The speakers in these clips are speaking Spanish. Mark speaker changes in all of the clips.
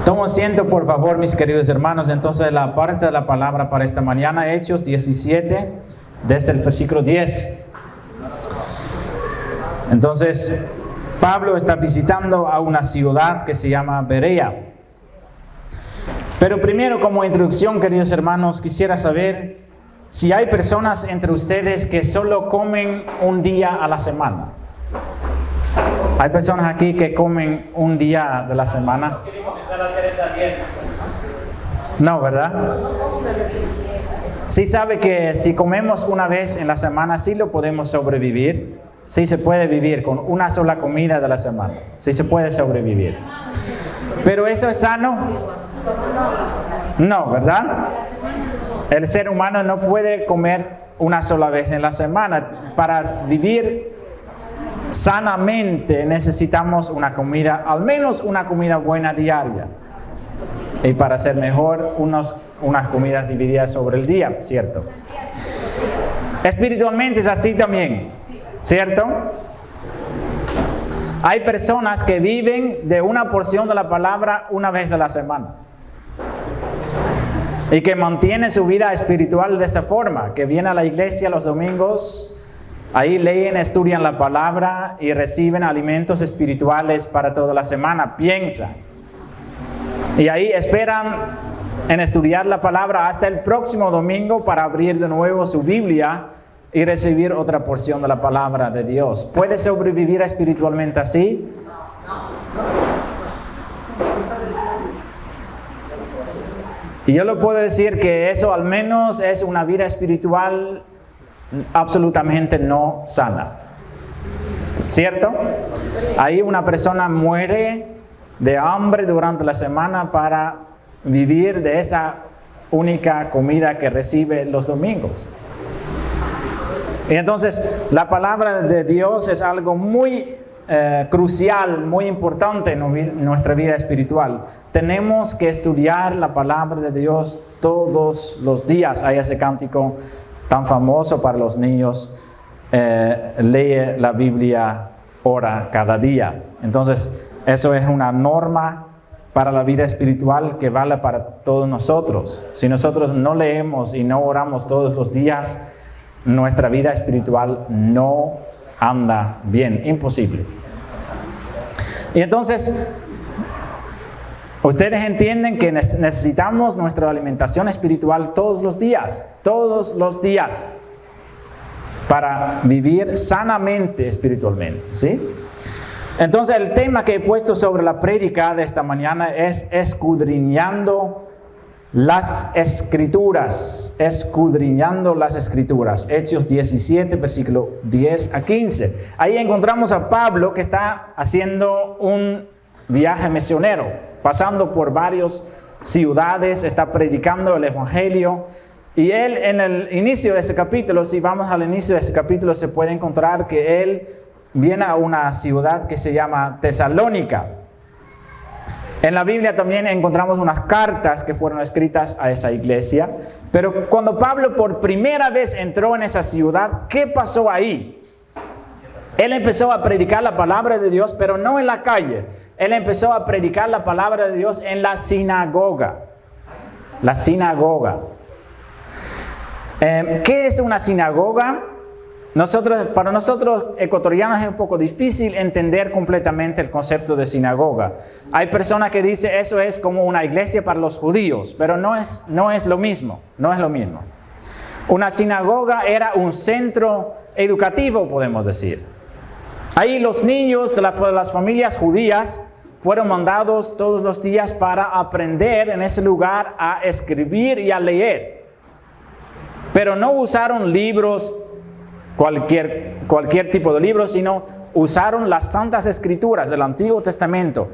Speaker 1: Toma asiento, por favor, mis queridos hermanos. Entonces, la parte de la palabra para esta mañana, Hechos 17, desde el versículo 10. Entonces, Pablo está visitando a una ciudad que se llama Berea. Pero primero, como introducción, queridos hermanos, quisiera saber si hay personas entre ustedes que solo comen un día a la semana. ¿Hay personas aquí que comen un día de la semana? No, ¿verdad? Sí sabe que si comemos una vez en la semana, sí lo podemos sobrevivir. Sí se puede vivir con una sola comida de la semana. Sí se puede sobrevivir. ¿Pero eso es sano? No, ¿verdad? El ser humano no puede comer una sola vez en la semana. Para vivir sanamente necesitamos una comida, al menos una comida buena diaria. Y para ser mejor, unas comidas divididas sobre el día, ¿cierto? Espiritualmente es así también, ¿cierto? Hay personas que viven de una porción de la palabra una vez de la semana. Y que mantienen su vida espiritual de esa forma, que vienen a la iglesia los domingos, ahí leen, estudian la palabra y reciben alimentos espirituales para toda la semana, piensan. Y ahí esperan en estudiar la palabra hasta el próximo domingo para abrir de nuevo su Biblia y recibir otra porción de la palabra de Dios. ¿Puede sobrevivir espiritualmente así? Y yo le puedo decir que eso al menos es una vida espiritual absolutamente no sana. ¿Cierto? Ahí una persona muere de hambre durante la semana para vivir de esa única comida que recibe los domingos. Y entonces la palabra de Dios es algo muy crucial, muy importante en nuestra vida espiritual. Tenemos que estudiar la palabra de Dios todos los días. Hay ese cántico tan famoso para los niños, lee la Biblia, ora cada día. Entonces, eso es una norma para la vida espiritual que vale para todos nosotros. Si nosotros no leemos y no oramos todos los días, nuestra vida espiritual no anda bien, imposible. Y entonces, ustedes entienden que necesitamos nuestra alimentación espiritual todos los días, para vivir sanamente espiritualmente, ¿sí? Entonces, el tema que he puesto sobre la prédica de esta mañana es escudriñando las Escrituras. Hechos 17, versículo 10 a 15. Ahí encontramos a Pablo que está haciendo un viaje misionero, pasando por varias ciudades, está predicando el Evangelio. Y él en el inicio de ese capítulo, si vamos al inicio de ese capítulo, se puede encontrar que él viene a una ciudad que se llama Tesalónica. En la Biblia también encontramos unas cartas que fueron escritas a esa iglesia. Pero cuando Pablo por primera vez entró en esa ciudad, ¿qué pasó ahí? Él empezó a predicar la palabra de Dios, pero no en la calle. Él empezó a predicar la palabra de Dios en la sinagoga. La sinagoga. ¿Qué es una sinagoga? Para nosotros ecuatorianos es un poco difícil entender completamente el concepto de sinagoga. Hay personas que dicen eso es como una iglesia para los judíos, pero no es lo mismo, Una sinagoga era un centro educativo, podemos decir. Ahí los niños de las familias judías fueron mandados todos los días para aprender en ese lugar a escribir y a leer. Pero no usaron libros, cualquier tipo de libro, sino usaron las Santas Escrituras del Antiguo Testamento.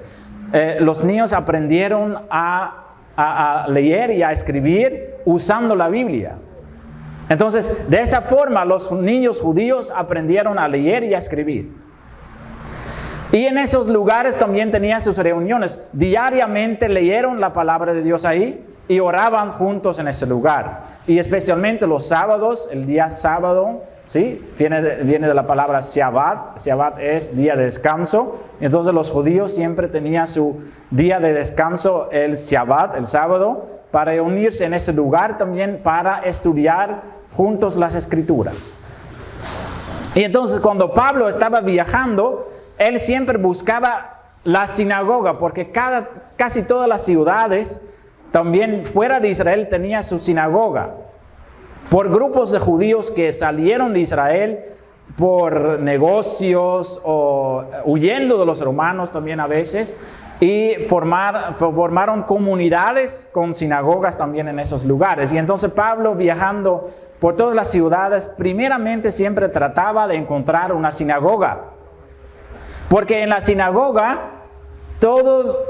Speaker 1: Los niños aprendieron a leer y a escribir usando la Biblia. Entonces, de esa forma, los niños judíos aprendieron a leer y a escribir. Y en esos lugares también tenían sus reuniones. Diariamente leyeron la palabra de Dios ahí y oraban juntos en ese lugar. Y especialmente los sábados, el día sábado, ¿sí? Viene de la palabra Shabbat. Shabbat es día de descanso. Entonces los judíos siempre tenían su día de descanso, el Shabbat, el sábado, para unirse en ese lugar también para estudiar juntos las Escrituras. Y entonces cuando Pablo estaba viajando, él siempre buscaba la sinagoga, porque casi todas las ciudades, también fuera de Israel, tenía su sinagoga. Por grupos de judíos que salieron de Israel por negocios o huyendo de los romanos también a veces, y formaron comunidades con sinagogas también en esos lugares. Y entonces Pablo, viajando por todas las ciudades, primeramente siempre trataba de encontrar una sinagoga. Porque en la sinagoga, todo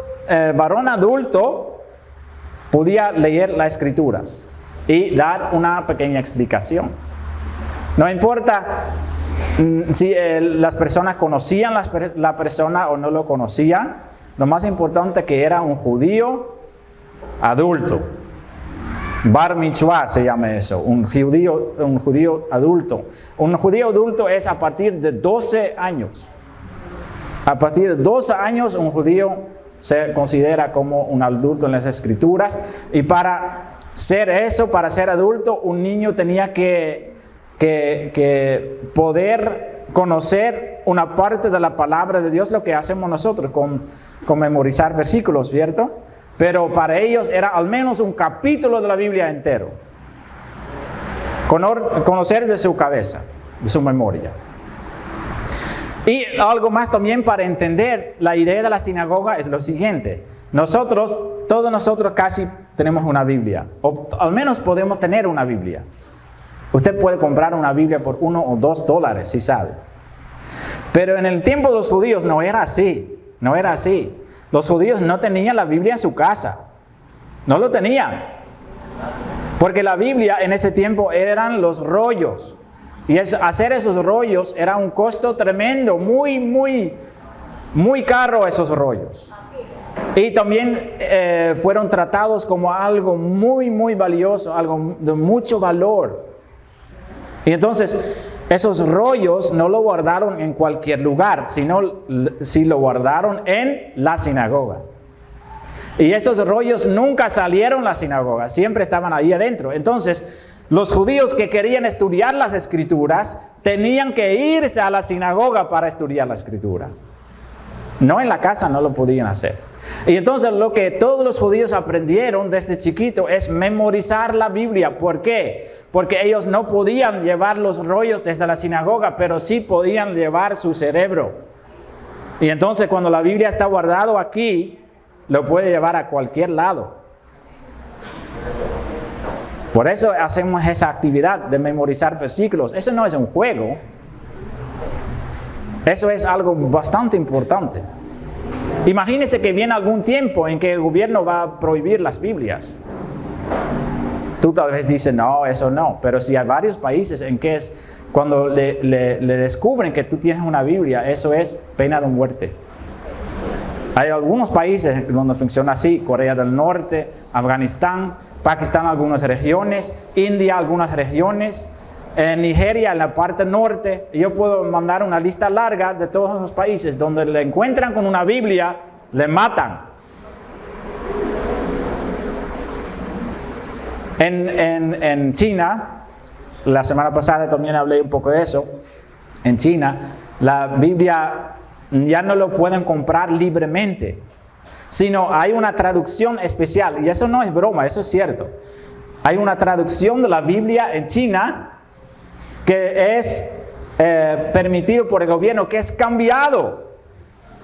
Speaker 1: varón adulto podía leer las Escrituras y dar una pequeña explicación. No importa si las personas conocían la persona o no lo conocían, lo más importante que era un judío adulto. Bar mitzvah se llama eso, un judío adulto. Un judío adulto es a partir de 12 años. A partir de 12 años un judío se considera como un adulto en las Escrituras. Y para ser eso, para ser adulto, un niño tenía que poder conocer una parte de la palabra de Dios, lo que hacemos nosotros con memorizar versículos, ¿cierto? Pero para ellos era al menos un capítulo de la Biblia entero. Conocer de su cabeza, de su memoria. Y algo más también para entender la idea de la sinagoga es lo siguiente. Todos nosotros casi tenemos una Biblia, o al menos podemos tener una Biblia. Usted puede comprar una Biblia por $1 o $2, si sabe. Pero en el tiempo de los judíos no era así. No era así. Los judíos no tenían la Biblia en su casa. No lo tenían. Porque la Biblia en ese tiempo eran los rollos. Y hacer esos rollos era un costo tremendo, muy caro esos rollos. Y también fueron tratados como algo muy valioso, algo de mucho valor. Y entonces esos rollos no lo guardaron en cualquier lugar, sino si lo guardaron en la sinagoga. Y esos rollos nunca salieron de la sinagoga, siempre estaban ahí adentro. Entonces los judíos que querían estudiar las Escrituras tenían que irse a la sinagoga para estudiar la Escritura. No en la casa, no lo podían hacer. Y entonces lo que todos los judíos aprendieron desde chiquito es memorizar la Biblia. ¿Por qué? Porque ellos no podían llevar los rollos desde la sinagoga, pero sí podían llevar su cerebro. Y entonces cuando la Biblia está guardada aquí, lo puede llevar a cualquier lado. Por eso hacemos esa actividad de memorizar versículos. Eso no es un juego. Eso es algo bastante importante. Imagínense que viene algún tiempo en que el gobierno va a prohibir las Biblias. Tú tal vez dices, no, eso no. Pero si hay varios países en que cuando le descubren que tú tienes una Biblia, eso es pena de muerte. Hay algunos países donde funciona así. Corea del Norte, Afganistán, Pakistán, algunas regiones, India, algunas regiones, Nigeria, en la parte norte. Yo puedo mandar una lista larga de todos los países donde le encuentran con una Biblia, le matan. En China, la semana pasada también hablé un poco de eso. En China, la Biblia ya no lo pueden comprar libremente, sino hay una traducción especial, y eso no es broma, eso es cierto. Hay una traducción de la Biblia en China que es permitido por el gobierno, que es cambiado.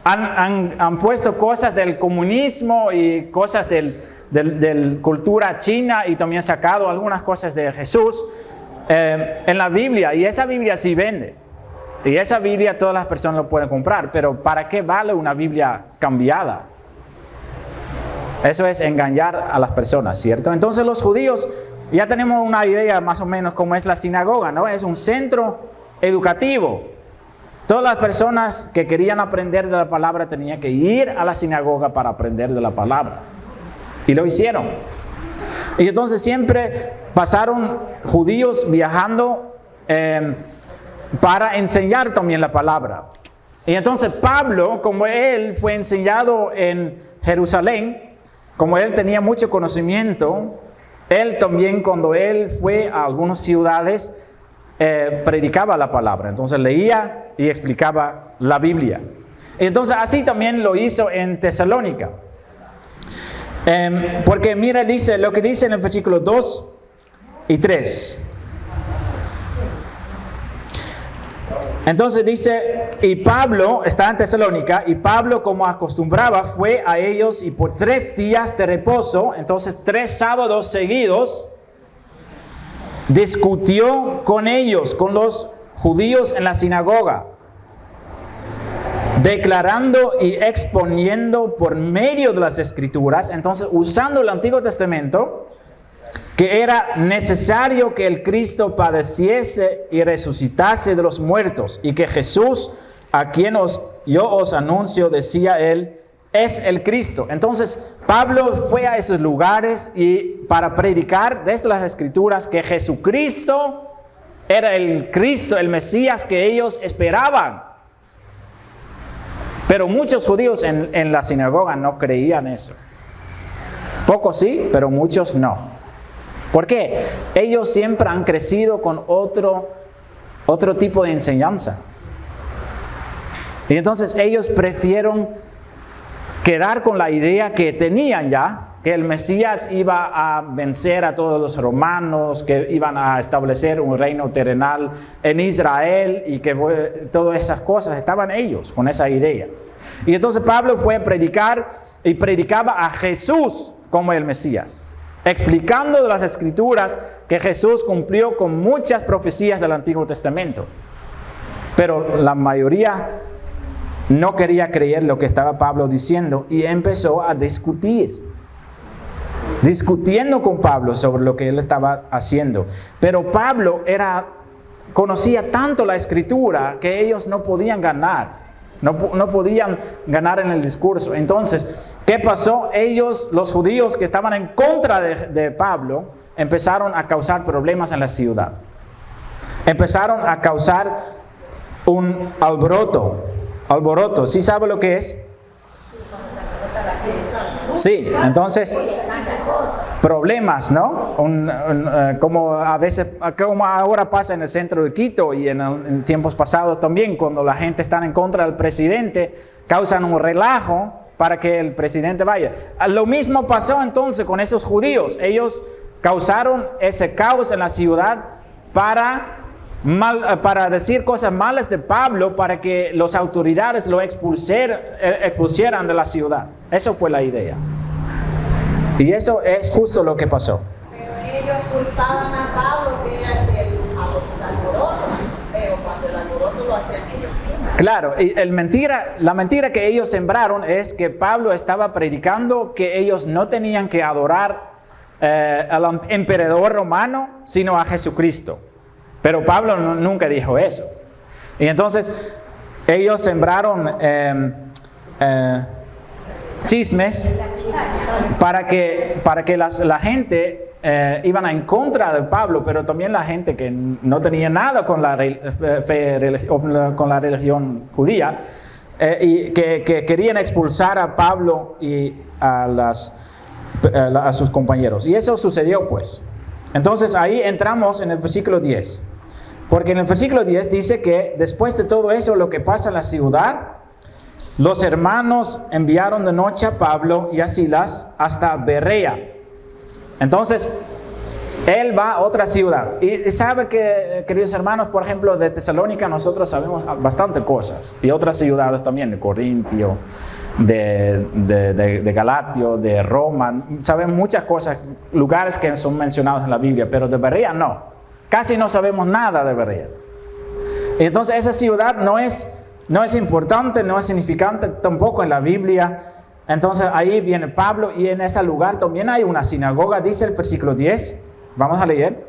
Speaker 1: Han puesto cosas del comunismo y cosas de cultura china, y también sacado algunas cosas de Jesús en la Biblia, y esa Biblia sí vende. Y esa Biblia todas las personas lo pueden comprar, pero ¿para qué vale una Biblia cambiada? Eso es engañar a las personas, ¿cierto? Entonces los judíos, ya tenemos una idea más o menos cómo es la sinagoga, ¿no? Es un centro educativo. Todas las personas que querían aprender de la palabra tenían que ir a la sinagoga para aprender de la palabra. Y lo hicieron. Y entonces siempre pasaron judíos viajando para enseñar también la palabra. Y entonces Pablo, como él fue enseñado en Jerusalén, como él tenía mucho conocimiento, él también cuando él fue a algunas ciudades, predicaba la palabra. Entonces leía y explicaba la Biblia. Entonces así también lo hizo en Tesalónica. Porque mira, dice lo que dice en el versículo 2 y 3. Entonces dice, y Pablo está en Tesalónica, y Pablo, como acostumbraba, fue a ellos y por 3 días de reposo, entonces 3 sábados seguidos, discutió con ellos, con los judíos en la sinagoga, declarando y exponiendo por medio de las Escrituras, entonces usando el Antiguo Testamento, que era necesario que el Cristo padeciese y resucitase de los muertos, y que Jesús, a quien yo os anuncio, decía él, es el Cristo. Entonces Pablo fue a esos lugares y para predicar desde las Escrituras que Jesucristo era el Cristo, el Mesías que ellos esperaban. Pero muchos judíos en la sinagoga no creían eso. Pocos sí, pero muchos no. ¿Por qué? Ellos siempre han crecido con otro tipo de enseñanza. Y entonces ellos prefieren quedar con la idea que tenían ya, que el Mesías iba a vencer a todos los romanos, que iban a establecer un reino terrenal en Israel y que todas esas cosas estaban ellos con esa idea. Y entonces Pablo fue a predicar y predicaba a Jesús como el Mesías, explicando de las Escrituras que Jesús cumplió con muchas profecías del Antiguo Testamento. Pero la mayoría no quería creer lo que estaba Pablo diciendo y empezó a discutiendo con Pablo sobre lo que él estaba haciendo. Pero Pablo conocía tanto la Escritura que ellos no podían ganar. No podían ganar en el discurso. Entonces, ¿qué pasó? Ellos, los judíos que estaban en contra de Pablo, empezaron a causar problemas en la ciudad. Empezaron a causar un alboroto. ¿Sí sabe lo que es? Sí, entonces, problemas, ¿no? Como a veces, como ahora pasa en el centro de Quito y en tiempos pasados también, cuando la gente está en contra del presidente, causan un relajo para que el presidente vaya. Lo mismo pasó entonces con esos judíos. Ellos causaron ese caos en la ciudad para decir cosas malas de Pablo, para que las autoridades lo expusieran de la ciudad. Eso fue la idea. Y eso es justo lo que pasó.
Speaker 2: Pero ellos culpaban a Pablo que era el alboroto, pero cuando el alboroto lo hacían ellos mismos.
Speaker 1: Claro, y la mentira que ellos sembraron es que Pablo estaba predicando que ellos no tenían que adorar al emperador romano, sino a Jesucristo. Pero Pablo nunca dijo eso. Y entonces ellos sembraron chismes para que la gente iban en contra de Pablo, pero también la gente que no tenía nada con la religión judía y que querían expulsar a Pablo y a sus compañeros. Y eso sucedió pues. Entonces ahí entramos en el versículo 10. Porque en el versículo 10 dice que después de todo eso, lo que pasa en la ciudad, los hermanos enviaron de noche a Pablo y a Silas hasta Berea. Entonces, él va a otra ciudad. Y sabe que, queridos hermanos, por ejemplo, de Tesalónica nosotros sabemos bastante cosas. Y otras ciudades también, de Corintio, de Galatio, de Roma. Sabemos muchas cosas, lugares que son mencionados en la Biblia, pero de Berea no. Casi no sabemos nada de Berea. Y entonces esa ciudad no es importante, no es significante tampoco en la Biblia. Entonces ahí viene Pablo y en ese lugar también hay una sinagoga, dice el versículo 10. Vamos a leer.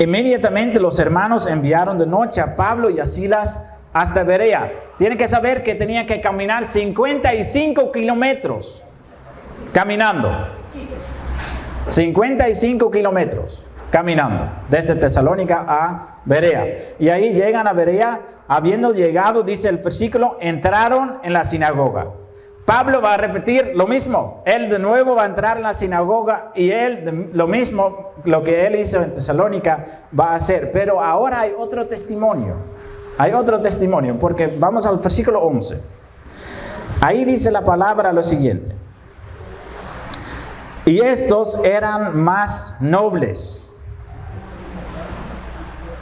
Speaker 1: Inmediatamente los hermanos enviaron de noche a Pablo y a Silas hasta Berea. Tienen que saber que tenían que caminar 55 kilómetros caminando. 55 kilómetros. caminando desde Tesalónica a Berea. Y ahí llegan a Berea, habiendo llegado, dice el versículo, entraron en la sinagoga. Pablo va a repetir lo mismo. Él de nuevo va a entrar en la sinagoga y él lo mismo, lo que él hizo en Tesalónica, va a hacer. Pero ahora hay otro testimonio. Hay otro testimonio, porque vamos al versículo 11. Ahí dice la palabra lo siguiente. Y estos eran más nobles.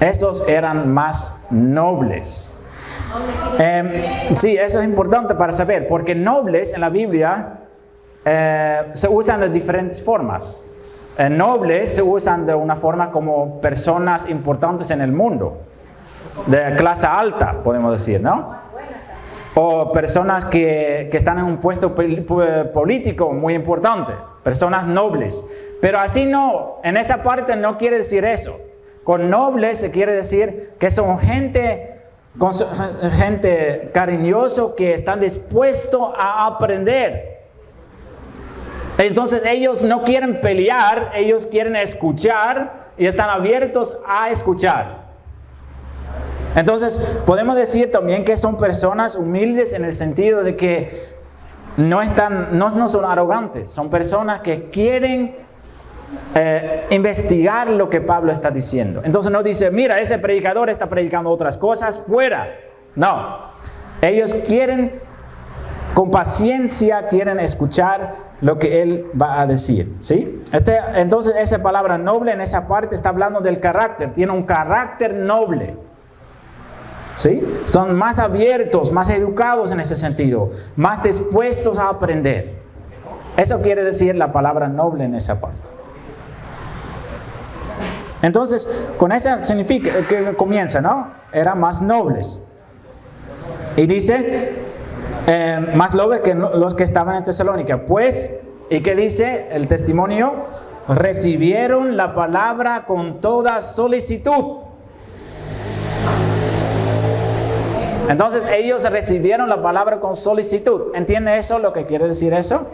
Speaker 1: Esos eran más nobles. Sí, eso es importante para saber, porque nobles en la Biblia se usan de diferentes formas. Nobles se usan de una forma como personas importantes en el mundo, de clase alta, podemos decir, ¿no? O personas que están en un puesto político muy importante, personas nobles. Pero así no, en esa parte no quiere decir eso. Con nobles se quiere decir que son gente cariñoso que están dispuestos a aprender. Entonces ellos no quieren pelear, ellos quieren escuchar y están abiertos a escuchar. Entonces podemos decir también que son personas humildes en el sentido de que no son arrogantes, son personas que quieren investigar lo que Pablo está diciendo. Entonces no dice, mira, ese predicador está predicando otras cosas, fuera. No, ellos quieren, con paciencia, quieren escuchar lo que él va a decir, ¿sí? Entonces esa palabra noble en esa parte está hablando del carácter, tiene un carácter noble, ¿sí? Son más abiertos, más educados en ese sentido, más dispuestos a aprender. Eso quiere decir la palabra noble en esa parte. Entonces, con eso significa que comienza, ¿no? Eran más nobles. Y dice, más nobles que los que estaban en Tesalónica. Pues, ¿y qué dice el testimonio? Recibieron la palabra con toda solicitud. Entonces, ellos recibieron la palabra con solicitud. ¿Entiende eso, lo que quiere decir eso?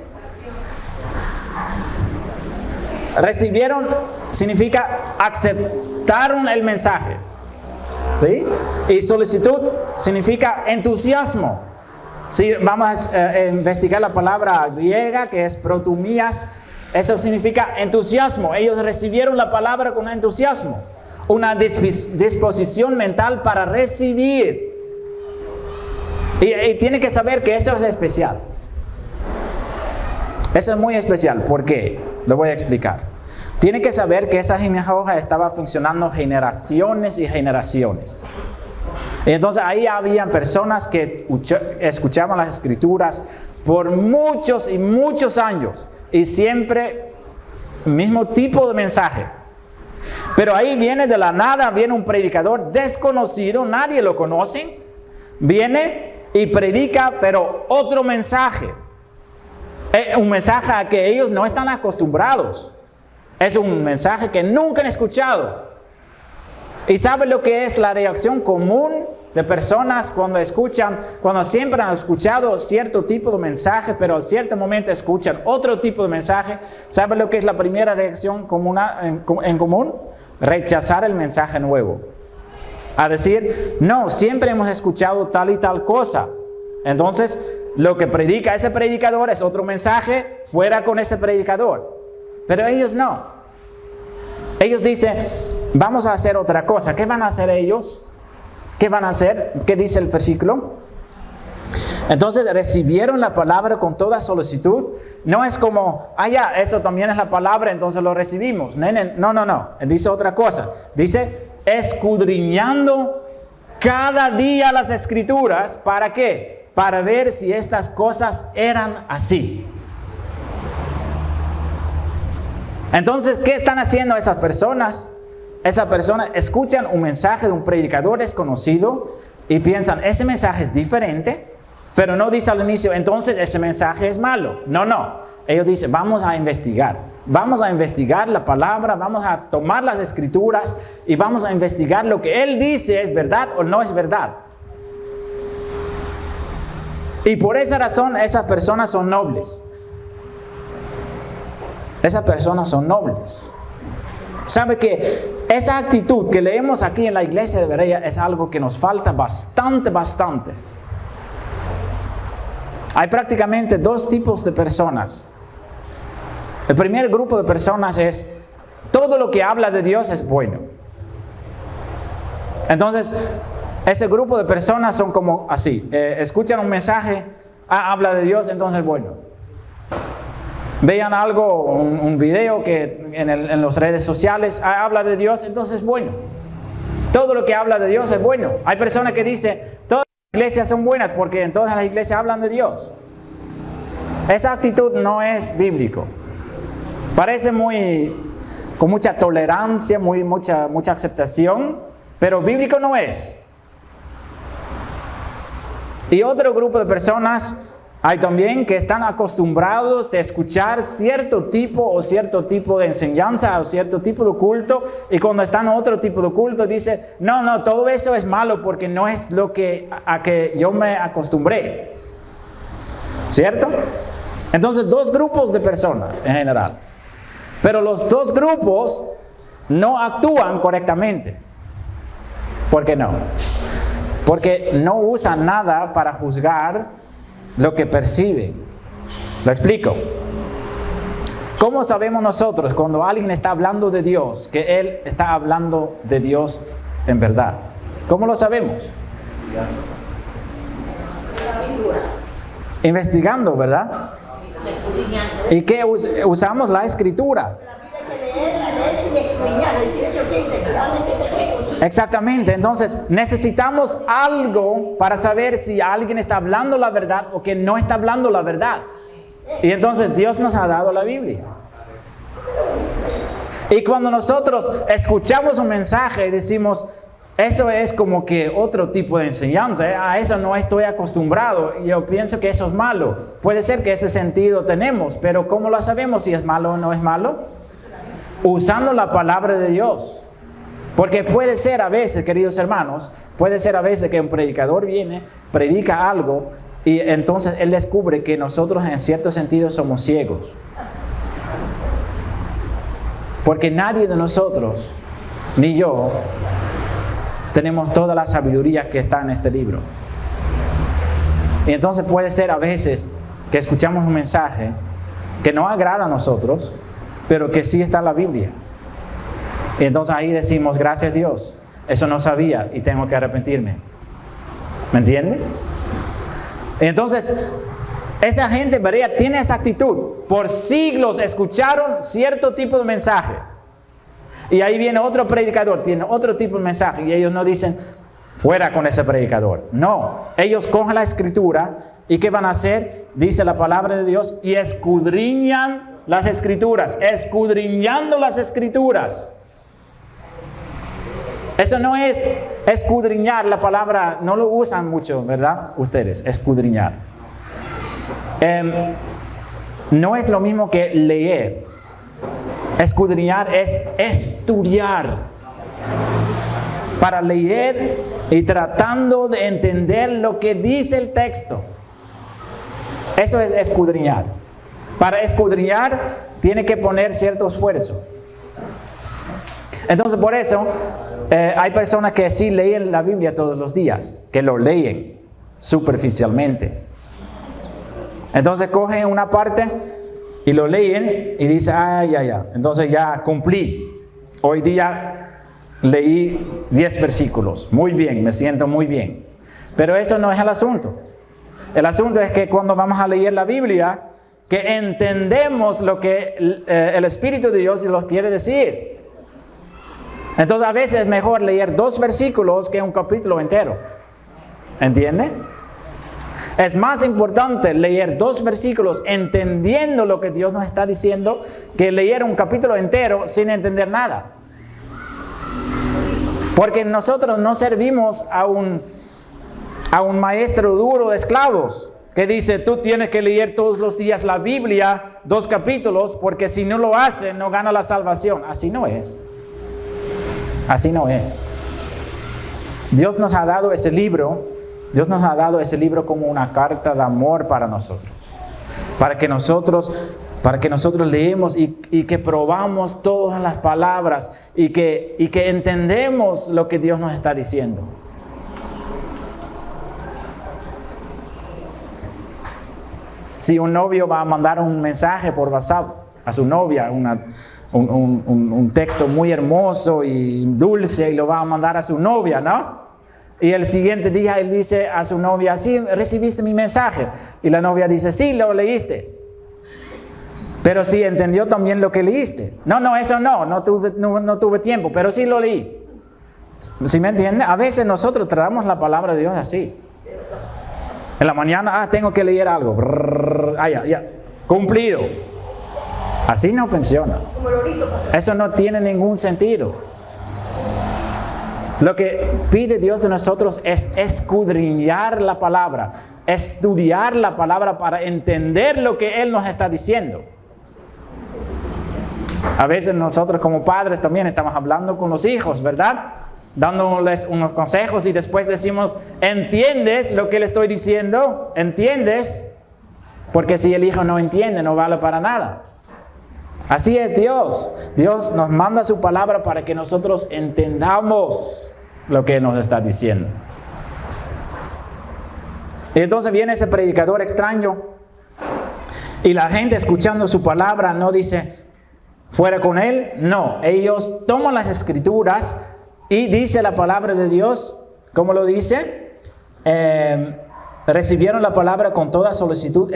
Speaker 1: Recibieron significa aceptaron el mensaje, ¿sí? Y solicitud significa entusiasmo. Sí, vamos a investigar la palabra griega que es protumías. Eso significa entusiasmo. Ellos recibieron la palabra con entusiasmo, una disposición mental para recibir. Y tiene que saber que eso es especial. Eso es muy especial. ¿Por qué? Lo voy a explicar. Tiene que saber que esa sinagoga estaba funcionando generaciones y generaciones. Y entonces ahí habían personas que escuchaban las escrituras por muchos y muchos años. Y siempre el mismo tipo de mensaje. Pero ahí viene de la nada, viene un predicador desconocido, nadie lo conoce. Viene y predica, pero otro mensaje. Un mensaje a que ellos no están acostumbrados. Es un mensaje que nunca han escuchado. ¿Y sabe lo que es la reacción común de personas cuando siempre han escuchado cierto tipo de mensaje, pero a cierto momento escuchan otro tipo de mensaje? ¿Sabe lo que es la primera reacción en común? Rechazar el mensaje nuevo. A decir, no, siempre hemos escuchado tal y tal cosa. Entonces, lo que predica ese predicador es otro mensaje, fuera con ese predicador. Pero ellos no. Ellos dicen, vamos a hacer otra cosa. ¿Qué van a hacer ellos? ¿Qué van a hacer? ¿Qué dice el versículo? Entonces recibieron la palabra con toda solicitud. No es como, ya, eso también es la palabra, entonces lo recibimos. No. Dice otra cosa. Dice, escudriñando cada día las escrituras. ¿Para qué? Para ver si estas cosas eran así. Entonces, ¿qué están haciendo esas personas? Esas personas escuchan un mensaje de un predicador desconocido y piensan, ese mensaje es diferente, pero no dice al inicio, entonces ese mensaje es malo. No. Ellos dicen, vamos a investigar la palabra, vamos a tomar las escrituras y vamos a investigar lo que él dice es verdad o no es verdad. Y por esa razón esas personas son nobles. Esas personas son nobles. Sabe que esa actitud que leemos aquí en la iglesia de Berea es algo que nos falta bastante. Hay prácticamente dos tipos de personas. El primer grupo de personas es, todo lo que habla de Dios es bueno. Entonces, ese grupo de personas son como así, escuchan un mensaje, habla de Dios, entonces bueno. Vean algo, un video que en las redes sociales habla de Dios, entonces bueno. Todo lo que habla de Dios es bueno. Hay personas que dicen, todas las iglesias son buenas porque en todas las iglesias hablan de Dios. Esa actitud no es bíblico. Parece con mucha tolerancia, mucha aceptación, pero bíblico no es. Y otro grupo de personas hay también que están acostumbrados de escuchar cierto tipo de enseñanza o cierto tipo de culto, y cuando están en otro tipo de culto dice, no, todo eso es malo porque no es lo a que yo me acostumbré. ¿Cierto? Entonces, dos grupos de personas en general. Pero los dos grupos no actúan correctamente. ¿Por qué no? Porque no usan nada para juzgar lo que perciben. Lo explico. ¿Cómo sabemos nosotros cuando alguien está hablando de Dios que él está hablando de Dios en verdad? ¿Cómo lo sabemos? Investigando, ¿verdad? ¿Y qué usamos? La escritura. Exactamente, entonces necesitamos algo para saber si alguien está hablando la verdad o que no está hablando la verdad. Y entonces Dios nos ha dado la Biblia. Y cuando nosotros escuchamos un mensaje y decimos, eso es como que otro tipo de enseñanza, a eso no estoy acostumbrado, yo pienso que eso es malo. Puede ser que ese sentido tenemos, pero ¿cómo lo sabemos si es malo o no es malo? Usando la palabra de Dios. Porque puede ser a veces, queridos hermanos, puede ser a veces que un predicador viene, predica algo y entonces él descubre que nosotros en cierto sentido somos ciegos. Porque nadie de nosotros, ni yo, tenemos toda la sabiduría que está en este libro. Y entonces puede ser a veces que escuchamos un mensaje que no agrada a nosotros, pero que sí está en la Biblia. Y entonces ahí decimos, gracias a Dios, eso no sabía y tengo que arrepentirme. ¿Me entiende? Y entonces, esa gente Berea tiene esa actitud. Por siglos escucharon cierto tipo de mensaje. Y ahí viene otro predicador, tiene otro tipo de mensaje. Y ellos no dicen, fuera con ese predicador. No, ellos cogen la escritura y ¿qué van a hacer? Dice la palabra de Dios y escudriñan las escrituras. Escudriñando las escrituras. Eso no es escudriñar, la palabra no lo usan mucho, ¿verdad? Ustedes, escudriñar. No es lo mismo que leer. Escudriñar es estudiar. Para leer y tratando de entender lo que dice el texto. Eso es escudriñar. Para escudriñar tiene que poner cierto esfuerzo. Entonces por eso hay personas que sí leen la Biblia todos los días, que lo leen superficialmente. Entonces cogen una parte y lo leen y dicen, ya, entonces ya cumplí. Hoy día leí 10 versículos, muy bien, me siento muy bien. Pero eso no es el asunto. El asunto es que cuando vamos a leer la Biblia, que entendemos lo que el Espíritu de Dios nos quiere decir. Entonces a veces es mejor leer 2 versículos que un capítulo entero. ¿Entiende? Es más importante leer 2 versículos entendiendo lo que Dios nos está diciendo que leer un capítulo entero sin entender nada. Porque nosotros no servimos a un maestro duro de esclavos que dice, tú tienes que leer todos los días la Biblia, 2 capítulos, porque si no lo haces no gana la salvación. Así no es. Así no es. Dios nos ha dado ese libro. Dios nos ha dado ese libro como una carta de amor para nosotros. Para que nosotros para que nosotros leemos y que probamos todas las palabras y que entendemos lo que Dios nos está diciendo. Si un novio va a mandar un mensaje por WhatsApp a su novia, un texto muy hermoso y dulce, y lo va a mandar a su novia, ¿no? Y el siguiente día él dice a su novia, sí, recibiste mi mensaje. Y la novia dice, sí, lo leíste. Pero sí entendió también lo que leíste. No, eso no tuve tiempo, pero sí lo leí. ¿Sí me entiende? A veces nosotros tratamos la palabra de Dios así. En la mañana, tengo que leer algo. Ya. Cumplido. Así no funciona. Eso no tiene ningún sentido. Lo que pide Dios de nosotros es escudriñar la palabra, estudiar la palabra para entender lo que Él nos está diciendo. A veces nosotros como padres también estamos hablando con los hijos, ¿verdad? Dándoles unos consejos y después decimos, ¿entiendes lo que le estoy diciendo? ¿Entiendes? Porque si el hijo no entiende, no vale para nada. Así es Dios. Dios nos manda su palabra para que nosotros entendamos lo que nos está diciendo. Y entonces viene ese predicador extraño y la gente escuchando su palabra no dice, fuera con él. No, ellos toman las escrituras y dice la palabra de Dios, ¿cómo lo dice? Recibieron la palabra con toda solicitud,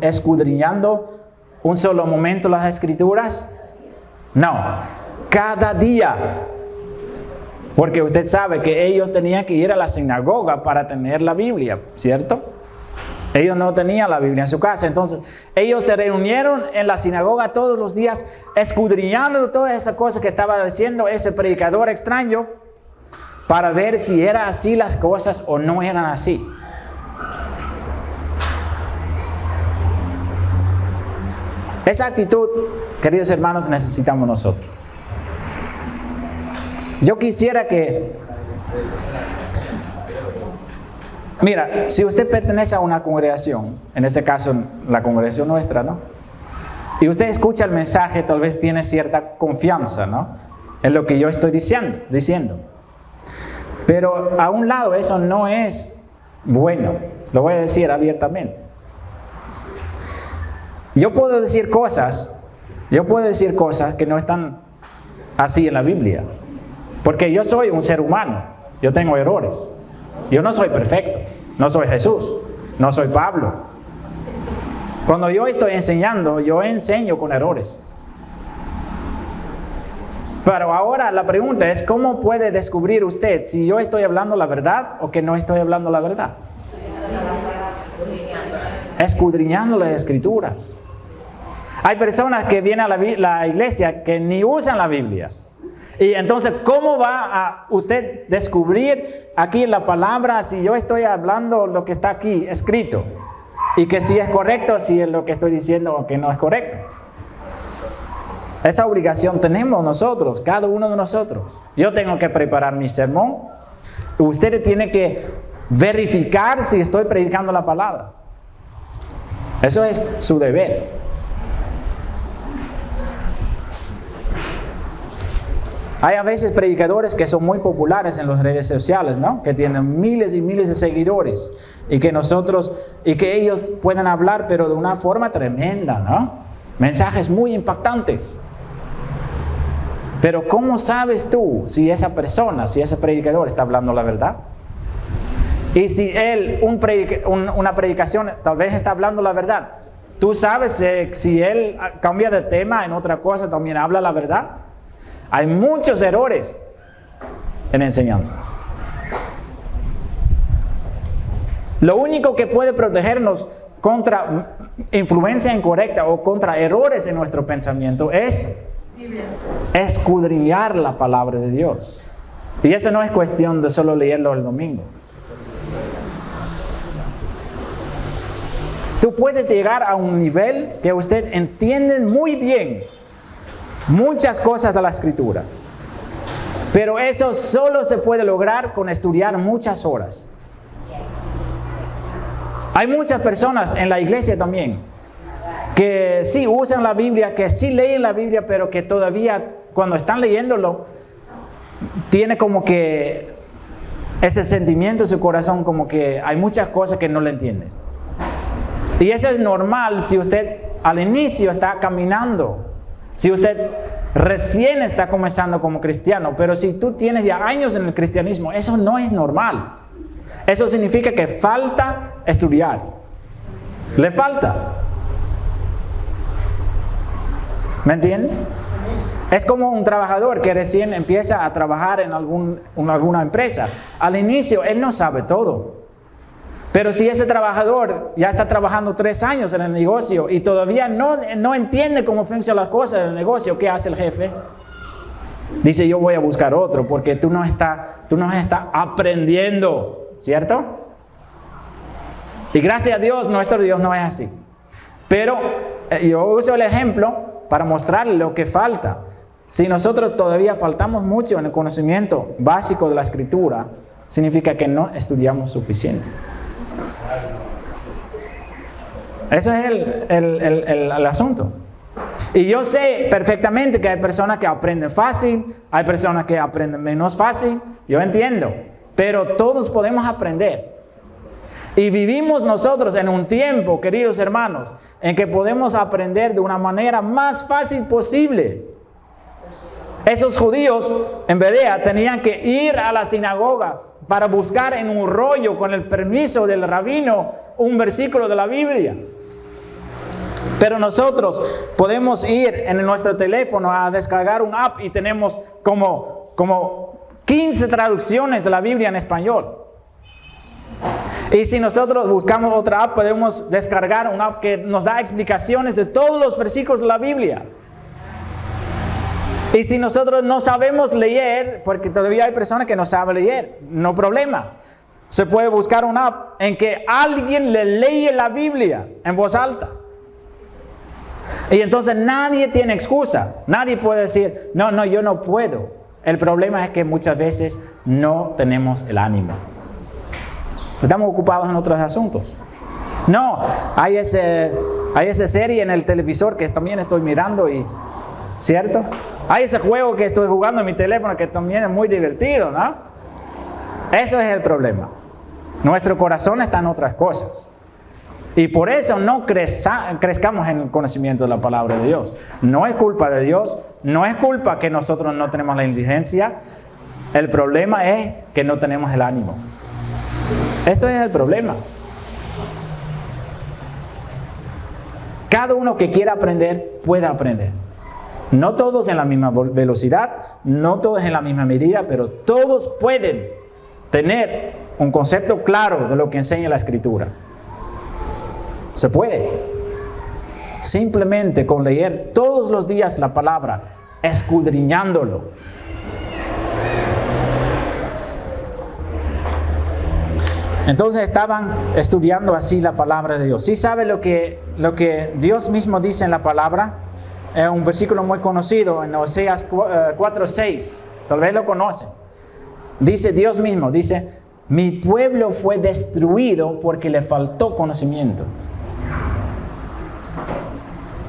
Speaker 1: escudriñando un solo momento las escrituras. No, cada día. Porque usted sabe que ellos tenían que ir a la sinagoga para tener la Biblia, ¿cierto? Ellos no tenían la Biblia en su casa. Entonces, ellos se reunieron en la sinagoga todos los días, escudriñando todas esas cosas que estaba diciendo ese predicador extraño, para ver si eran así las cosas o no eran así. Esa actitud, queridos hermanos, necesitamos nosotros. Yo quisiera que... Mira, si usted pertenece a una congregación, en este caso la congregación nuestra, ¿no? Y usted escucha el mensaje, tal vez tiene cierta confianza, ¿no? En lo que yo estoy diciendo. Pero a un lado eso no es bueno, lo voy a decir abiertamente. Yo puedo decir cosas que no están así en la Biblia. Porque yo soy un ser humano, yo tengo errores. Yo no soy perfecto, no soy Jesús, no soy Pablo. Cuando yo estoy enseñando, yo enseño con errores. Pero ahora la pregunta es, ¿cómo puede descubrir usted si yo estoy hablando la verdad o que no estoy hablando la verdad? Escudriñando las escrituras. Hay personas que vienen a la iglesia que ni usan la Biblia. Y entonces, ¿cómo va a usted descubrir aquí en la palabra si yo estoy hablando lo que está aquí escrito? Y que si es correcto, si es lo que estoy diciendo o que no es correcto. Esa obligación tenemos nosotros, cada uno de nosotros. Yo tengo que preparar mi sermón. Usted tiene que verificar si estoy predicando la palabra. Eso es su deber. Hay a veces predicadores que son muy populares en las redes sociales, ¿no? Que tienen miles y miles de seguidores y que ellos pueden hablar, pero de una forma tremenda, ¿no? Mensajes muy impactantes. Pero ¿cómo sabes tú si esa persona, si ese predicador está hablando la verdad? Y si él, una predicación, tal vez está hablando la verdad. ¿Tú sabes si él cambia de tema en otra cosa, también habla la verdad? Hay muchos errores en enseñanzas. Lo único que puede protegernos contra influencia incorrecta o contra errores en nuestro pensamiento es escudriñar la palabra de Dios. Y eso no es cuestión de solo leerlo el domingo. Tú puedes llegar a un nivel que usted entiende muy bien muchas cosas de la Escritura. Pero eso solo se puede lograr con estudiar muchas horas. Hay muchas personas en la iglesia también que sí usan la Biblia, que sí leen la Biblia, pero que todavía cuando están leyéndolo, tiene como que ese sentimiento en su corazón, como que hay muchas cosas que no le entienden. Y eso es normal si usted al inicio está caminando, si usted recién está comenzando como cristiano, pero si tú tienes ya años en el cristianismo, eso no es normal. Eso significa que falta estudiar. Le falta. ¿Me entienden? Es como un trabajador que recién empieza a trabajar en alguna empresa. Al inicio, él no sabe todo. Pero si ese trabajador ya está trabajando 3 años en el negocio y todavía no entiende cómo funcionan las cosas del negocio, ¿qué hace el jefe? Dice, yo voy a buscar otro porque tú no estás aprendiendo, ¿cierto? Y gracias a Dios, nuestro Dios no es así. Pero yo uso el ejemplo para mostrarle lo que falta. Si nosotros todavía faltamos mucho en el conocimiento básico de la Escritura, significa que no estudiamos suficiente. Ese es el asunto. Y yo sé perfectamente que hay personas que aprenden fácil, hay personas que aprenden menos fácil, yo entiendo, pero todos podemos aprender. Y vivimos nosotros en un tiempo, queridos hermanos, en que podemos aprender de una manera más fácil posible. Esos judíos en Berea tenían que ir a la sinagoga para buscar en un rollo, con el permiso del rabino, un versículo de la Biblia. Pero nosotros podemos ir en nuestro teléfono a descargar un app y tenemos como 15 traducciones de la Biblia en español. Y si nosotros buscamos otra app, podemos descargar una app que nos da explicaciones de todos los versículos de la Biblia. Y si nosotros no sabemos leer, porque todavía hay personas que no saben leer, no problema. Se puede buscar una app en que alguien le lee la Biblia en voz alta. Y entonces nadie tiene excusa. Nadie puede decir, no, yo no puedo. El problema es que muchas veces no tenemos el ánimo. Estamos ocupados en otros asuntos. No, hay esa serie en el televisor que también estoy mirando, ¿cierto? Hay ese juego que estoy jugando en mi teléfono que también es muy divertido, ¿no? Eso es el problema. Nuestro corazón está en otras cosas. Y por eso no crezcamos en el conocimiento de la palabra de Dios. No es culpa de Dios, no es culpa que nosotros no tenemos la inteligencia. El problema es que no tenemos el ánimo. Esto es el problema. Cada uno que quiera aprender, puede aprender. No todos en la misma velocidad, no todos en la misma medida, pero todos pueden tener un concepto claro de lo que enseña la Escritura. Se puede. Simplemente con leer todos los días la palabra, escudriñándolo. Entonces estaban estudiando así la palabra de Dios. ¿Sí sabe lo que Dios mismo dice en la palabra? Un versículo muy conocido en Oseas 4:6. Tal vez lo conocen. Dice Dios mismo, dice, mi pueblo fue destruido porque le faltó conocimiento.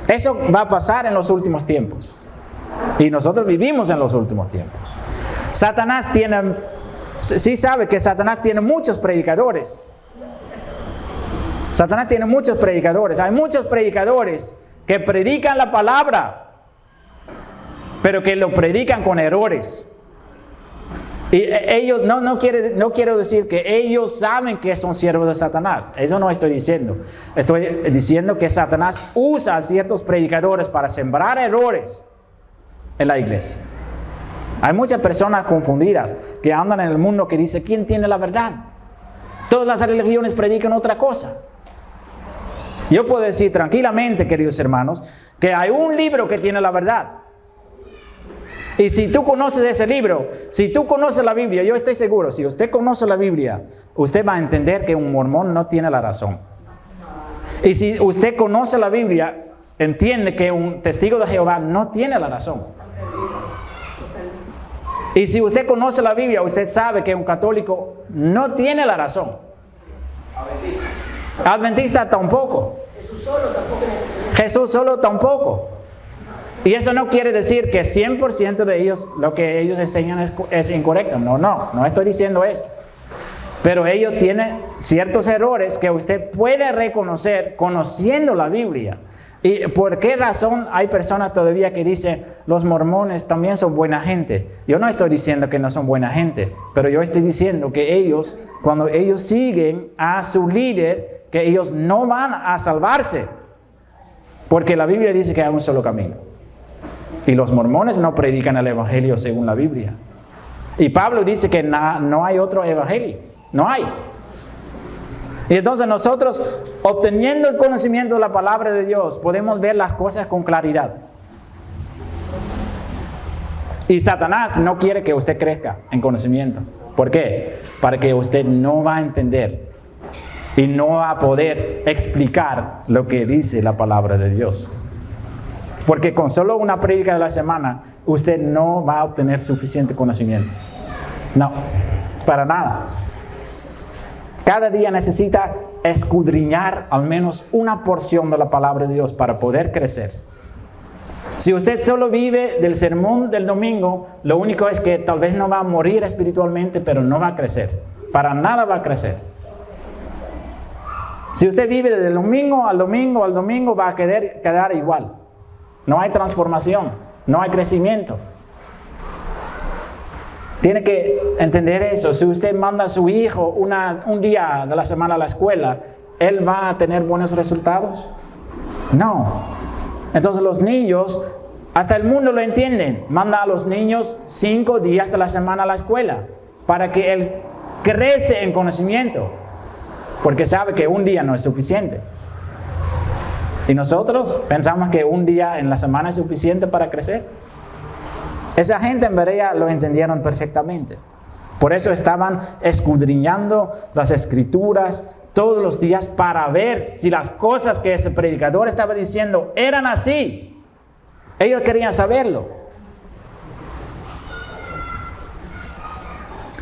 Speaker 1: Eso va a pasar en los últimos tiempos. Y nosotros vivimos en los últimos tiempos. Satanás sí sabe que Satanás tiene muchos predicadores. Satanás tiene muchos predicadores. Hay muchos predicadores que predican la palabra, pero que lo predican con errores. Y ellos, no quiero decir que ellos saben que son siervos de Satanás. Eso no estoy diciendo. Estoy diciendo que Satanás usa a ciertos predicadores para sembrar errores en la iglesia. Hay muchas personas confundidas que andan en el mundo que dicen, ¿quién tiene la verdad? Todas las religiones predican otra cosa. Yo puedo decir tranquilamente, queridos hermanos, que hay un libro que tiene la verdad. Y si tú conoces ese libro, si tú conoces la Biblia, yo estoy seguro, si usted conoce la Biblia, usted va a entender que un mormón no tiene la razón. Y si usted conoce la Biblia, entiende que un testigo de Jehová no tiene la razón. Y si usted conoce la Biblia, usted sabe que un católico no tiene la razón. Adventista tampoco.
Speaker 2: Jesús solo tampoco.
Speaker 1: Jesús solo tampoco. Y eso no quiere decir que 100% de ellos, lo que ellos enseñan es incorrecto. No estoy diciendo eso. Pero ellos tienen ciertos errores que usted puede reconocer conociendo la Biblia. ¿Y por qué razón hay personas todavía que dicen los mormones también son buena gente? Yo no estoy diciendo que no son buena gente, pero yo estoy diciendo que ellos, cuando ellos siguen a su líder, que ellos no van a salvarse. Porque la Biblia dice que hay un solo camino. Y los mormones no predican el evangelio según la Biblia. Y Pablo dice que no hay otro evangelio. No hay. Y entonces nosotros, obteniendo el conocimiento de la palabra de Dios, podemos ver las cosas con claridad. Y Satanás no quiere que usted crezca en conocimiento. ¿Por qué? Para que usted no va a entender y no va a poder explicar lo que dice la palabra de Dios. Porque con solo una prédica de la semana, usted no va a obtener suficiente conocimiento. No, para nada. Cada día necesita escudriñar al menos una porción de la palabra de Dios para poder crecer. Si usted solo vive del sermón del domingo, lo único es que tal vez no va a morir espiritualmente, pero no va a crecer. Para nada va a crecer. Si usted vive del domingo al domingo al domingo, va a quedar igual. No hay transformación, no hay crecimiento. Tiene que entender eso. Si usted manda a su hijo un día de la semana a la escuela, ¿él va a tener buenos resultados? No. Entonces los niños, hasta el mundo lo entienden. Manda a los niños 5 días de la semana a la escuela para que él crece en conocimiento. Porque sabe que un día no es suficiente. Y nosotros pensamos que un día en la semana es suficiente para crecer. Esa gente en Berea lo entendieron perfectamente. Por eso estaban escudriñando las escrituras todos los días para ver si las cosas que ese predicador estaba diciendo eran así. Ellos querían saberlo.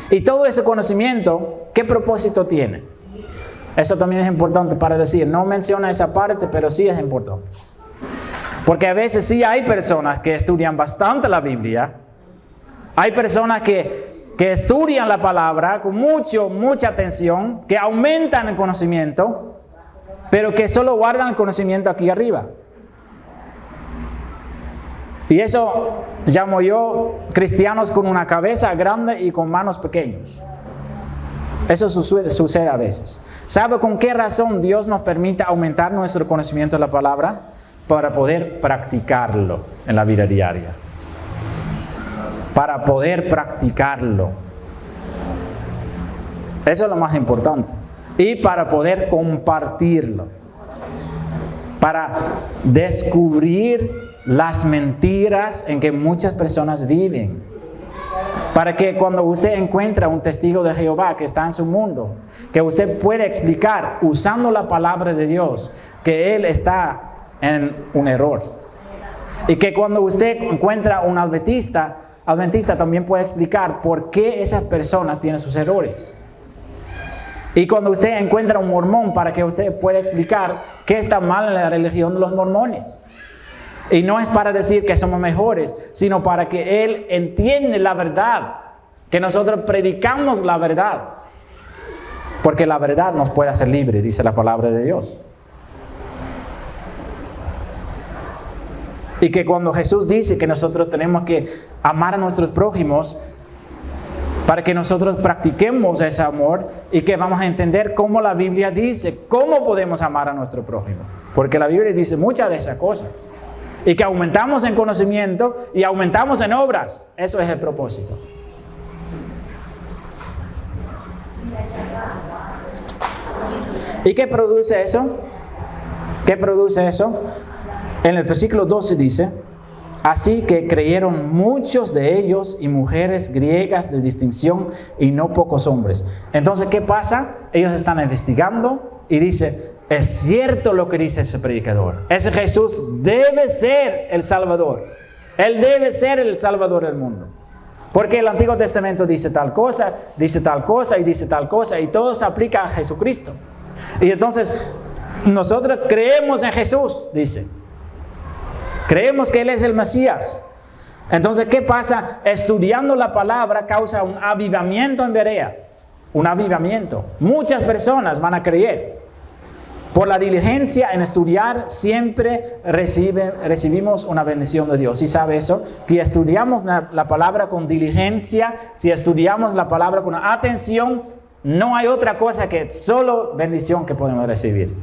Speaker 1: Y todo ese conocimiento, ¿qué propósito tiene? Eso también es importante para decir. No menciona esa parte, pero sí es importante. Porque a veces sí hay personas que estudian bastante la Biblia. Hay personas que estudian la palabra con mucha atención, que aumentan el conocimiento, pero que solo guardan el conocimiento aquí arriba. Y eso llamo yo cristianos con una cabeza grande y con manos pequeñas. Eso sucede a veces. ¿Sabe con qué razón Dios nos permite aumentar nuestro conocimiento de la palabra? Para poder practicarlo en la vida diaria. Para poder practicarlo. Eso es lo más importante. Y para poder compartirlo. Para descubrir las mentiras en que muchas personas viven. Para que cuando usted encuentra un testigo de Jehová que está en su mundo, que usted puede explicar usando la palabra de Dios que él está en un error. Y que cuando usted encuentra un adventista también puede explicar por qué esa persona tiene sus errores. Y cuando usted encuentra un mormón, para que usted pueda explicar qué está mal en la religión de los mormones. Y no es para decir que somos mejores, sino para que él entiende la verdad, que nosotros predicamos la verdad. Porque la verdad nos puede hacer libres, dice la palabra de Dios. Y que cuando Jesús dice que nosotros tenemos que amar a nuestros prójimos, para que nosotros practiquemos ese amor y que vamos a entender cómo la Biblia dice, cómo podemos amar a nuestro prójimo. Porque la Biblia dice muchas de esas cosas. Y que aumentamos en conocimiento y aumentamos en obras. Eso es el propósito. ¿Y qué produce eso? ¿Qué produce eso? En el versículo 12 dice: así que creyeron muchos de ellos y mujeres griegas de distinción y no pocos hombres. Entonces, ¿qué pasa? Ellos están investigando y dice: es cierto lo que dice ese predicador. Ese Jesús debe ser el Salvador. Él debe ser el Salvador del mundo. Porque el Antiguo Testamento dice tal cosa y dice tal cosa, y todo se aplica a Jesucristo. Y entonces, nosotros creemos en Jesús, dice. Creemos que Él es el Mesías. Entonces, ¿qué pasa? Estudiando la palabra causa un avivamiento en Berea. Un avivamiento. Muchas personas van a creer. Por la diligencia en estudiar, siempre recibimos una bendición de Dios. ¿Sí sabe eso? Que estudiamos la palabra con diligencia, si estudiamos la palabra con atención, no hay otra cosa que solo bendición que podemos recibir.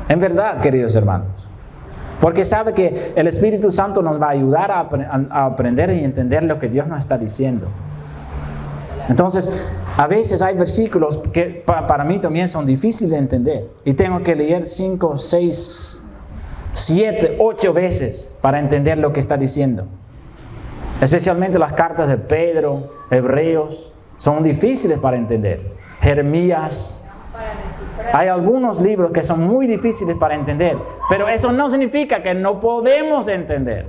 Speaker 1: En verdad, queridos hermanos. Porque sabe que el Espíritu Santo nos va a ayudar a aprender y entender lo que Dios nos está diciendo. Entonces, a veces hay versículos que para mí también son difíciles de entender. Y tengo que leer 5, 6, 7, 8 veces para entender lo que está diciendo. Especialmente las cartas de Pedro, Hebreos, son difíciles para entender. Jeremías. Hay algunos libros que son muy difíciles para entender. Pero eso no significa que no podemos entender.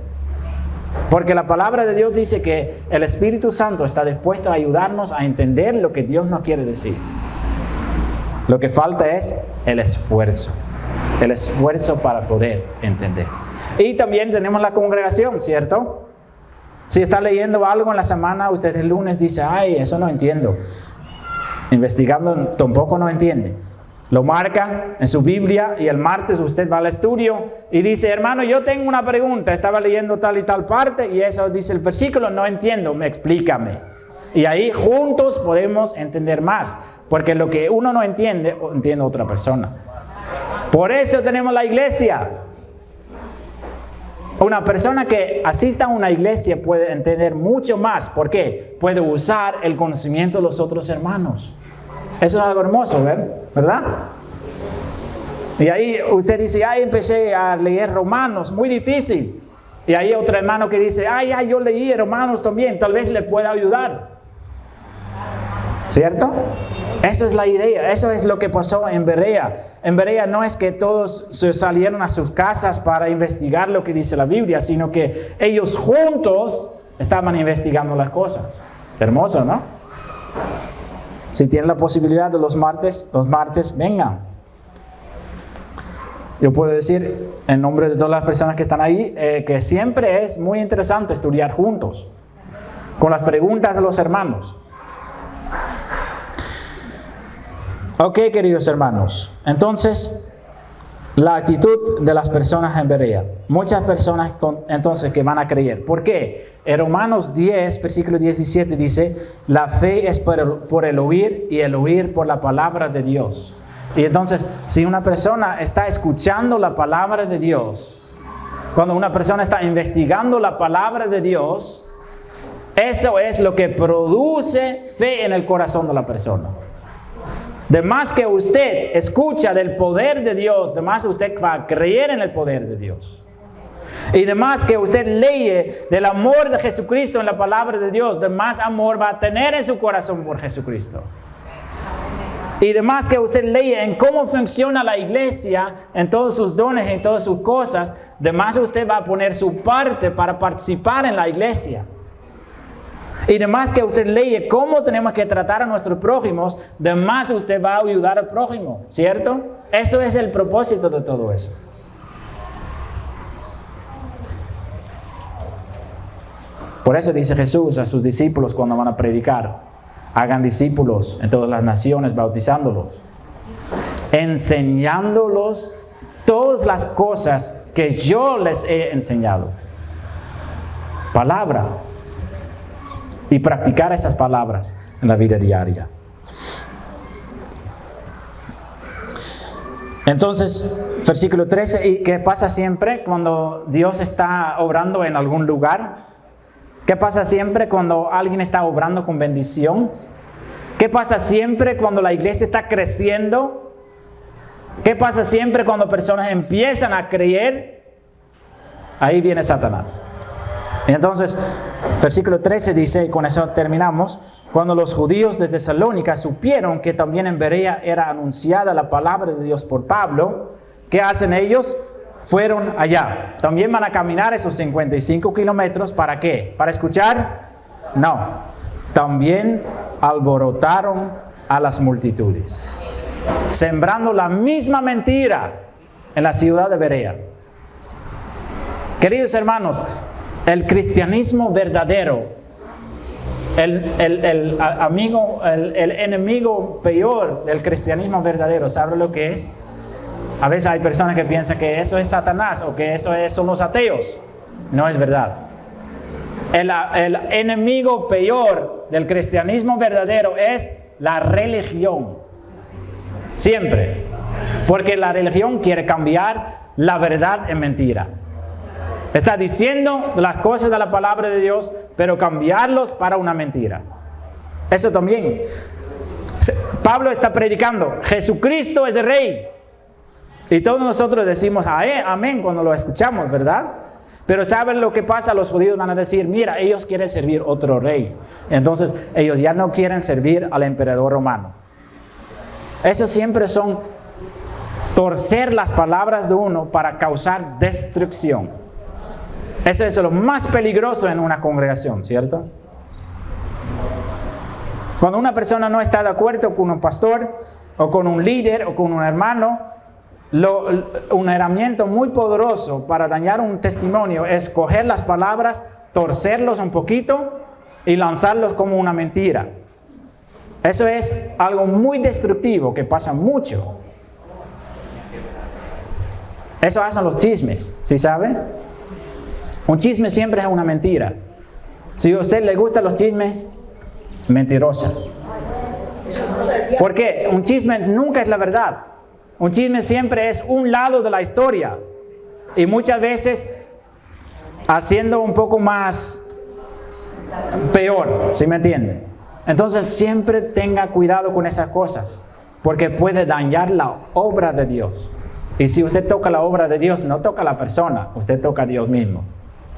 Speaker 1: Porque la palabra de Dios dice que el Espíritu Santo está dispuesto a ayudarnos a entender lo que Dios nos quiere decir. Lo que falta es el esfuerzo para poder entender. Y también tenemos la congregación, ¿cierto? Si está leyendo algo en la semana, usted el lunes dice, ay, eso no entiendo. Investigando tampoco no entiende. Lo marca en su Biblia y el martes usted va al estudio y dice, hermano, yo tengo una pregunta, estaba leyendo tal y tal parte y eso dice el versículo, no entiendo, explícame. Y ahí juntos podemos entender más, porque lo que uno no entiende, entiende otra persona. Por eso tenemos la iglesia. Una persona que asista a una iglesia puede entender mucho más. ¿Por qué? Puede usar el conocimiento de los otros hermanos. Eso es algo hermoso, ¿verdad? Y ahí usted dice, ay, empecé a leer Romanos, muy difícil. Y ahí otro hermano que dice, ay, yo leí Romanos también, tal vez le pueda ayudar. ¿Cierto? Esa es la idea, eso es lo que pasó en Berea. En Berea no es que todos se salieron a sus casas para investigar lo que dice la Biblia, sino que ellos juntos estaban investigando las cosas. Hermoso, ¿no? Si tienen la posibilidad de los martes, vengan. Yo puedo decir, en nombre de todas las personas que están ahí, que siempre es muy interesante estudiar juntos, con las preguntas de los hermanos. Ok, queridos hermanos, entonces, la actitud de las personas en Berea. Muchas personas entonces que van a creer. ¿Por qué? En Romanos 10, versículo 17 dice, la fe es por el oír y el oír por la palabra de Dios. Y entonces, si una persona está escuchando la palabra de Dios, cuando una persona está investigando la palabra de Dios, eso es lo que produce fe en el corazón de la persona. De más que usted escucha del poder de Dios, de más usted va a creer en el poder de Dios. Y de más que usted lee del amor de Jesucristo en la palabra de Dios, de más amor va a tener en su corazón por Jesucristo. Y de más que usted lee en cómo funciona la iglesia, en todos sus dones, en todas sus cosas, de más usted va a poner su parte para participar en la iglesia. Y de más que usted lee cómo tenemos que tratar a nuestros prójimos, de más usted va a ayudar al prójimo, ¿cierto? Eso es el propósito de todo eso. Por eso dice Jesús a sus discípulos cuando van a predicar, hagan discípulos en todas las naciones, bautizándolos, enseñándolos todas las cosas que yo les he enseñado. Palabra. Y practicar esas palabras en la vida diaria. Entonces, versículo 13, ¿y qué pasa siempre cuando Dios está obrando en algún lugar? ¿Qué pasa siempre cuando alguien está obrando con bendición? ¿Qué pasa siempre cuando la iglesia está creciendo? ¿Qué pasa siempre cuando personas empiezan a creer? Ahí viene Satanás. Y entonces, versículo 13 dice, y con eso terminamos, cuando los judíos de Tesalónica supieron que también en Berea era anunciada la palabra de Dios por Pablo, ¿qué hacen ellos? Fueron allá. ¿También van a caminar esos 55 kilómetros? ¿Para qué? ¿Para escuchar? No. También alborotaron a las multitudes, sembrando la misma mentira en la ciudad de Berea. Queridos hermanos, el cristianismo verdadero, el enemigo peor del cristianismo verdadero, ¿sabe lo que es? A veces hay personas que piensan que eso es Satanás o que eso son los ateos. No es verdad. El enemigo peor del cristianismo verdadero es la religión. Siempre. Porque la religión quiere cambiar la verdad en mentira. Está diciendo las cosas de la palabra de Dios, pero cambiarlos para una mentira. Eso también. Pablo está predicando, Jesucristo es el Rey. Y todos nosotros decimos amén cuando lo escuchamos, ¿verdad? Pero ¿saben lo que pasa? Los judíos van a decir, mira, ellos quieren servir otro rey. Entonces, ellos ya no quieren servir al emperador romano. Eso siempre son torcer las palabras de uno para causar destrucción. Eso es lo más peligroso en una congregación, ¿cierto? Cuando una persona no está de acuerdo con un pastor, o con un líder, o con un hermano, un herramienta muy poderoso para dañar un testimonio es coger las palabras, torcerlos un poquito y lanzarlos como una mentira. Eso es algo muy destructivo que pasa mucho. Eso hacen los chismes, ¿sí sabe? Un chisme siempre es una mentira. Si a usted le gustan los chismes, mentirosa. ¿Por qué? Un chisme nunca es la verdad. Un chisme siempre es un lado de la historia. Y muchas veces haciendo un poco más peor, ¿sí me entiende? Entonces siempre tenga cuidado con esas cosas, porque puede dañar la obra de Dios. Y si usted toca la obra de Dios, no toca a la persona, usted toca a Dios mismo.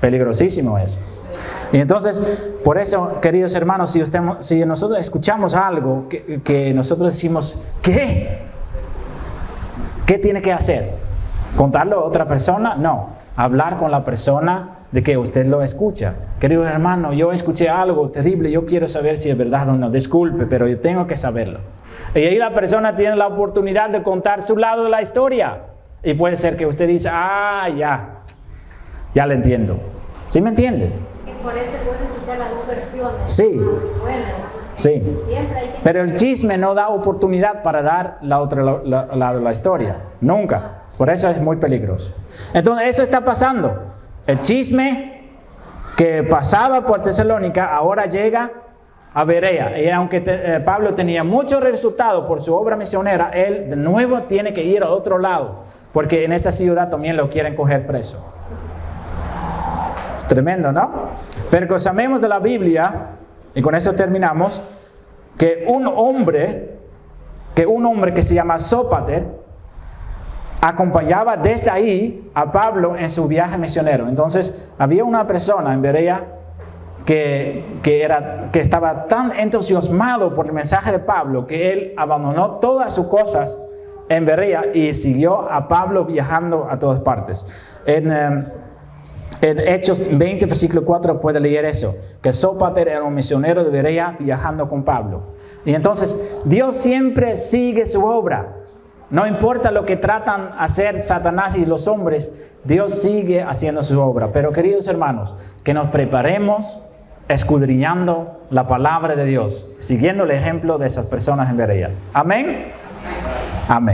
Speaker 1: Peligrosísimo eso. Y entonces, por eso, queridos hermanos, si nosotros escuchamos algo que nosotros decimos, ¿qué? ¿Qué tiene que hacer? ¿Contarlo a otra persona? No. Hablar con la persona de que usted lo escucha. Querido hermano, yo escuché algo terrible, yo quiero saber si es verdad o no. Disculpe, pero yo tengo que saberlo. Y ahí la persona tiene la oportunidad de contar su lado de la historia. Y puede ser que usted dice, ya le entiendo. ¿Sí me entiende?
Speaker 2: Por eso puede escuchar las dos versiones.
Speaker 1: Sí.
Speaker 2: Bueno,
Speaker 1: sí.
Speaker 2: siempre hay que...
Speaker 1: Pero el chisme no da oportunidad para dar la otra lado de la historia. Nunca. Por eso es muy peligroso. Entonces, eso está pasando. El chisme que pasaba por Tesalónica ahora llega a Berea. Y aunque Pablo tenía muchos resultados por su obra misionera, él de nuevo tiene que ir al otro lado, porque en esa ciudad también lo quieren coger preso. Tremendo, ¿no? Pero que sabemos de la Biblia, y con eso terminamos, que un hombre que se llama Sópater acompañaba desde ahí a Pablo en su viaje misionero. Entonces había una persona en Berea que estaba tan entusiasmado por el mensaje de Pablo que él abandonó todas sus cosas en Berea y siguió a Pablo viajando a todas partes. En Hechos 20, versículo 4 puede leer eso, que Sópater era un misionero de Berea viajando con Pablo. Y entonces Dios siempre sigue su obra. No importa lo que tratan de hacer Satanás y los hombres, Dios sigue haciendo su obra. Pero queridos hermanos, que nos preparemos escudriñando la palabra de Dios, siguiendo el ejemplo de esas personas en Berea. Amén. Amén.